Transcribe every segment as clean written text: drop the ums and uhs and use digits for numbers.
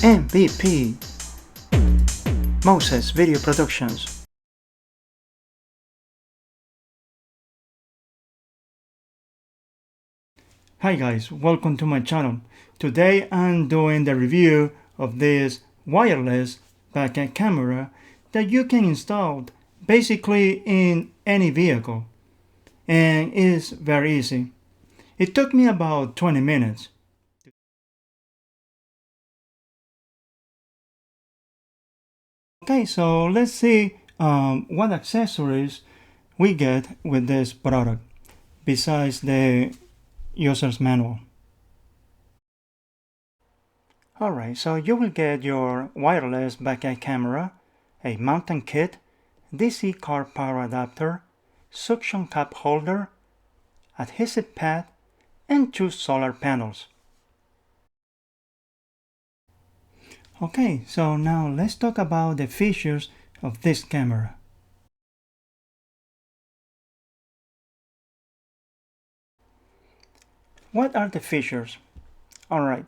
MVP Moses Video Productions. Hi guys, welcome to my channel. Today I'm doing the review of this wireless backend camera that you can install basically in any vehicle, and it's very easy. It took me about 20 minutes. Okay, so let's see what accessories we get with this product besides the user's manual. Alright, so you will get your wireless backend camera, a mounting kit, DC car power adapter, suction cup holder, adhesive pad, and 2 solar panels. Okay, so now let's talk about the features of this camera. What are the features? Alright,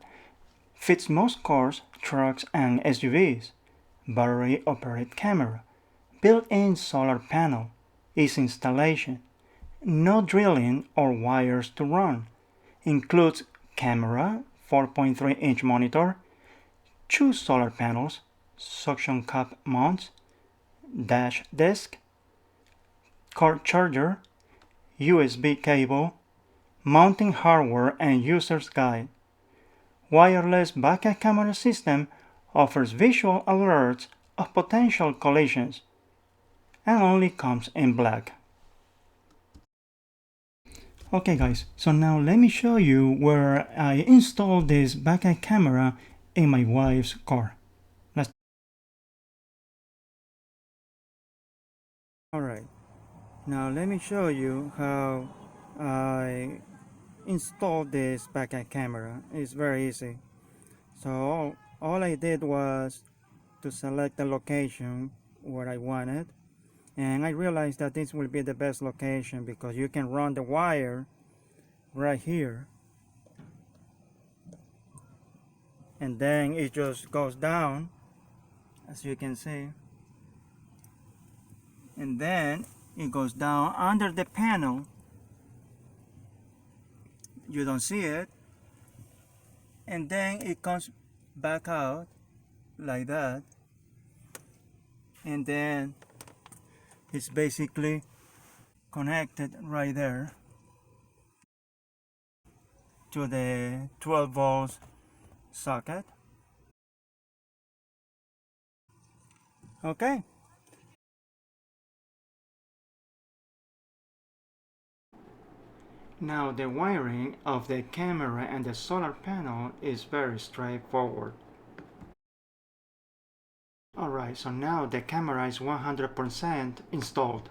fits most cars, trucks, and SUVs. Battery operated camera, built-in solar panel, easy installation, no drilling or wires to run, includes camera, 4.3-inch monitor, 2 solar panels, suction cup mounts, dash disc, cord charger, USB cable, mounting hardware and user's guide. Wireless backup camera system offers visual alerts of potential collisions and only comes in black. Okay guys, so now let me show you where I installed this backup camera in my wife's car. Alright, now let me show you how I installed this backup camera. It's very easy. So all I did was to select the location where I wanted, and I realized that this will be the best location because you can run the wire right here, and then it just goes down, as you can see, and then it goes down under the panel. You don't see it, and then it comes back out like that, and then it's basically connected right there to the 12 volts socket. Okay. Now the wiring of the camera and the solar panel is very straightforward. Alright, so now the camera is 100% installed.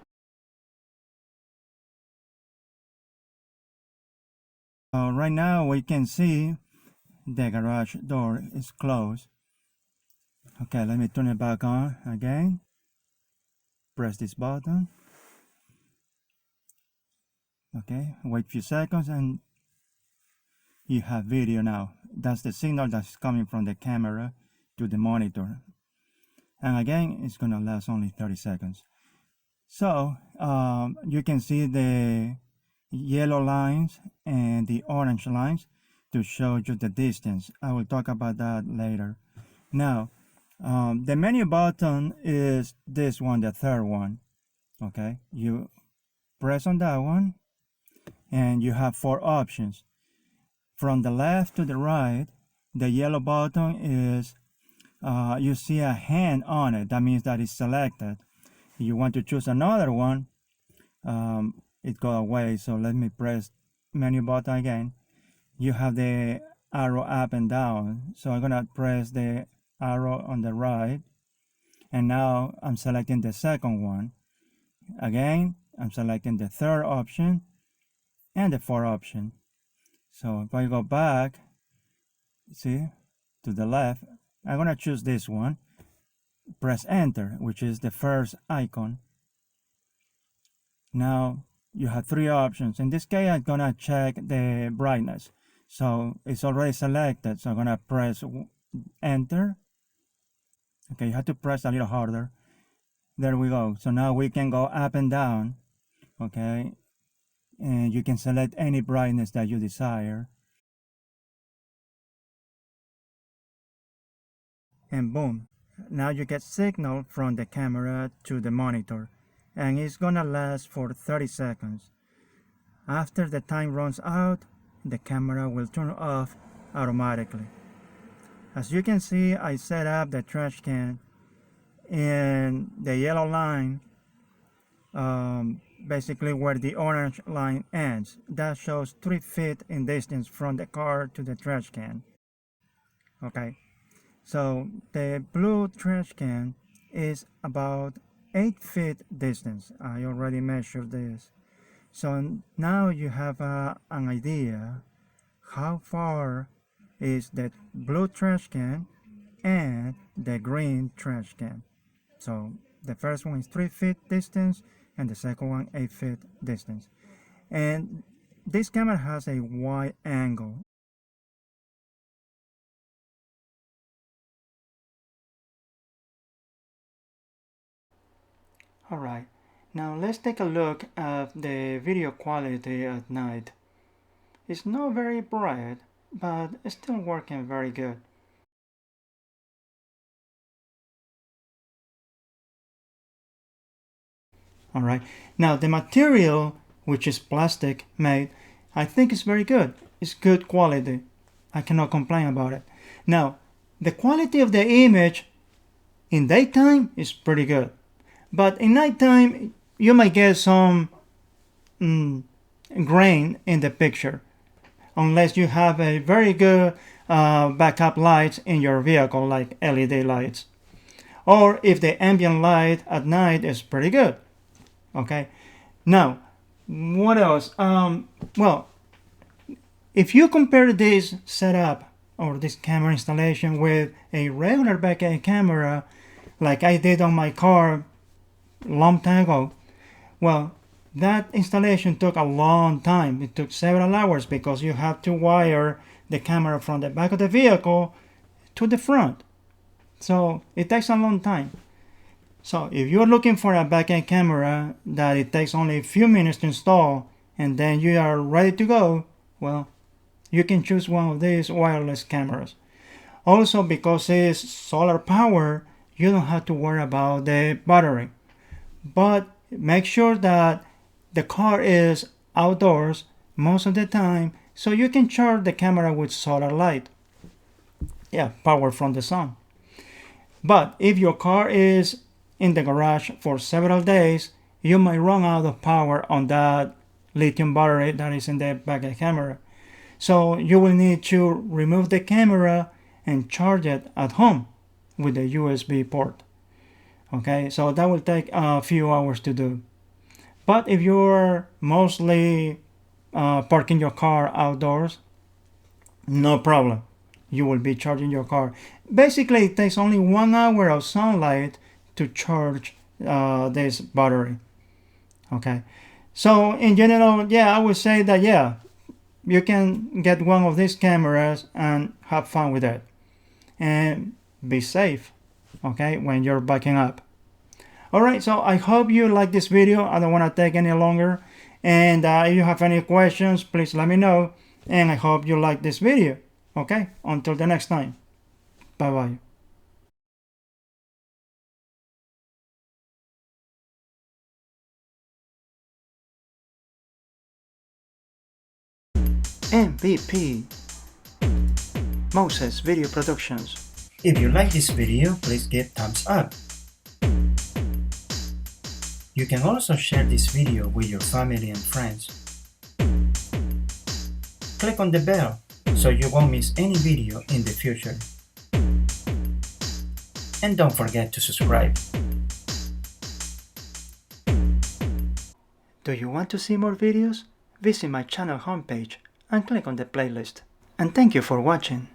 Right now we can see the garage door is closed. Okay, let me turn it back on again. Press this button. Okay, wait a few seconds and you have video now. That's the signal that's coming from the camera to the monitor. And again, it's gonna last only 30 seconds. So you can see the yellow lines and the orange lines to show you the distance. I will talk about that later. Now, the menu button is this one, the third one. Okay, you press on that one and you have 4 options. From the left to the right, the yellow button is, you see a hand on it. That means that it's selected. If you want to choose another one, it go away. So let me press menu button again. You have the arrow up and down. So I'm gonna press the arrow on the right. And now I'm selecting the second one. Again, I'm selecting the third option and the fourth option. So if I go back, see, to the left, I'm gonna choose this one. Press enter, which is the first icon. Now you have 3 options. In this case, I'm gonna check the brightness. So it's already selected, so I'm gonna press enter. Okay, you have to press a little harder. There we go. So now we can go up and down, okay, and you can select any brightness that you desire. And boom, now you get signal from the camera to the monitor, and it's gonna last for 30 seconds. After the time runs out, the camera will turn off automatically. As you can see, I set up the trash can in the yellow line, basically where the orange line ends. That shows 3 feet in distance from the car to the trash can. Okay, so the blue trash can is about 8 feet distance. I already measured this. So now you have an idea how far is the blue trash can and the green trash can. So the first one is 3 feet distance and the second one 8 feet distance. And this camera has a wide angle. Alright, now let's take a look at the video quality at night. It's not very bright, but it's still working very good. Alright, now the material, which is plastic made, I think is very good. It's good quality. I cannot complain about it. Now, the quality of the image in daytime is pretty good. But in nighttime, you might get some grain in the picture, unless you have a very good backup lights in your vehicle, like LED lights. Or if the ambient light at night is pretty good. Okay, now what else? Well, if you compare this setup or this camera installation with a regular backend camera, like I did on my car a long time ago, well, that installation took a long time. It took several hours because you have to wire the camera from the back of the vehicle to the front. So it takes a long time. So if you're looking for a backend camera that it takes only a few minutes to install and then you are ready to go, well, you can choose one of these wireless cameras. Also, because it's solar power, you don't have to worry about the battery. But make sure that the car is outdoors most of the time so you can charge the camera with solar light. Yeah, power from the sun. But if your car is in the garage for several days, you might run out of power on that lithium battery that is in the back of the camera. So you will need to remove the camera and charge it at home with the USB port. Okay, so that will take a few hours to do. But if you're mostly parking your car outdoors, no problem. You will be charging your car. Basically, it takes only 1 hour of sunlight to charge this battery. Okay, so in general, yeah, I would say that, yeah, you can get one of these cameras and have fun with it and be safe, okay, when you're backing up. Alright, so I hope you like this video. I don't want to take any longer, and if you have any questions, please let me know, and I hope you like this video. Okay, until the next time, bye bye. MVP Moses Video Productions. If you like this video, please give thumbs up. You can also share this video with your family and friends. Click on the bell so you won't miss any video in the future. And don't forget to subscribe. Do you want to see more videos? Visit my channel homepage and click on the playlist. And thank you for watching.